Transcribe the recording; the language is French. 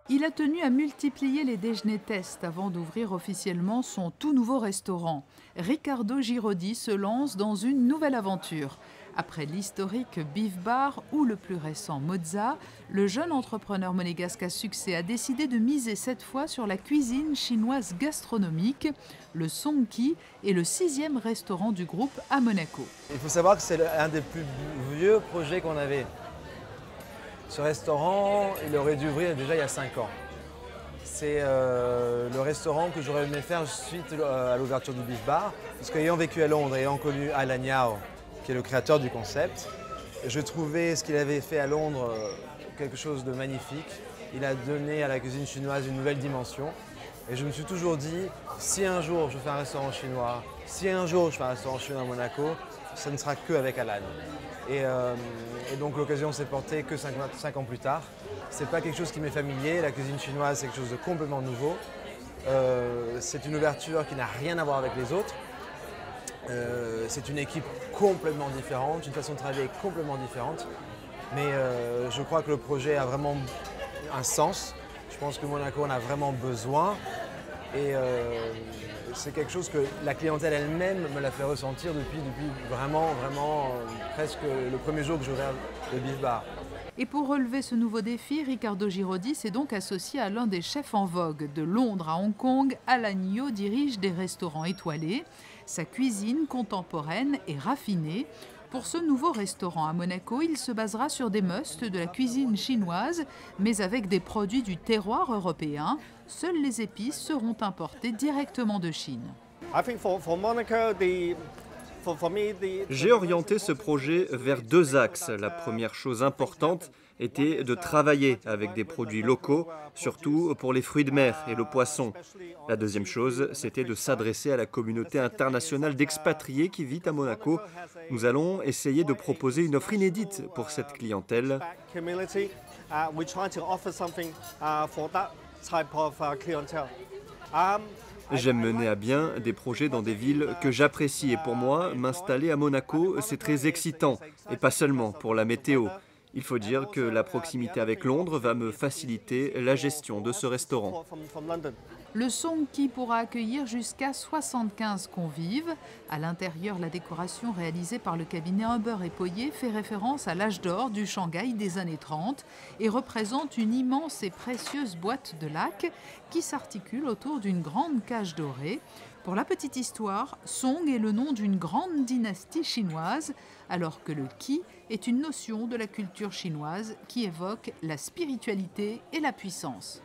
Il a tenu à multiplier les déjeuners tests avant d'ouvrir officiellement son tout nouveau restaurant. Riccardo Girodi se lance dans une nouvelle aventure. Après l'historique Beef Bar ou le plus récent Mozza, le jeune entrepreneur monégasque à succès a décidé de miser cette fois sur la cuisine chinoise gastronomique. Le Songqi est le 6e restaurant du groupe à Monaco. Il faut savoir que c'est un des plus vieux projets qu'on avait. Ce restaurant, il aurait dû ouvrir déjà il y a 5 ans. C'est le restaurant que j'aurais aimé faire suite à l'ouverture du Beef Bar. Parce qu'ayant vécu à Londres et ayant connu Alan Yao, qui est le créateur du concept, je trouvais ce qu'il avait fait à Londres quelque chose de magnifique. Il a donné à la cuisine chinoise une nouvelle dimension. Et je me suis toujours dit, si un jour je fais un restaurant chinois, si un jour je fais un restaurant chinois à Monaco, ça ne sera qu'avec Alan. Et donc l'occasion s'est portée que 5 ans plus tard. Ce n'est pas quelque chose qui m'est familier, la cuisine chinoise c'est quelque chose de complètement nouveau. C'est une ouverture qui n'a rien à voir avec les autres. C'est une équipe complètement différente, une façon de travailler complètement différente. Mais je crois que le projet a vraiment un sens. Je pense que Monaco en a vraiment besoin. Et c'est quelque chose que la clientèle elle-même me l'a fait ressentir depuis vraiment presque le premier jour que j'ai ouvert le Beef Bar. Et pour relever ce nouveau défi, Riccardo Girodi s'est donc associé à l'un des chefs en vogue. De Londres à Hong Kong, Alan Yao dirige des restaurants étoilés. Sa cuisine contemporaine et raffinée. Pour ce nouveau restaurant à Monaco, il se basera sur des musts de la cuisine chinoise, mais avec des produits du terroir européen. Seules les épices seront importées directement de Chine. J'ai orienté ce projet vers 2 axes. La première chose importante était de travailler avec des produits locaux, surtout pour les fruits de mer et le poisson. La deuxième chose, c'était de s'adresser à la communauté internationale d'expatriés qui vit à Monaco. Nous allons essayer de proposer une offre inédite pour cette clientèle. J'aime mener à bien des projets dans des villes que j'apprécie et pour moi, m'installer à Monaco, c'est très excitant et pas seulement pour la météo. Il faut dire que la proximité avec Londres va me faciliter la gestion de ce restaurant. Le Songqi pourra accueillir jusqu'à 75 convives. À l'intérieur, la décoration réalisée par le cabinet Humber et Poyer fait référence à l'âge d'or du Shanghai des années 30 et représente une immense et précieuse boîte de laque qui s'articule autour d'une grande cage dorée. Pour la petite histoire, Song est le nom d'une grande dynastie chinoise, alors que le Qi est une notion de la culture chinoise qui évoque la spiritualité et la puissance.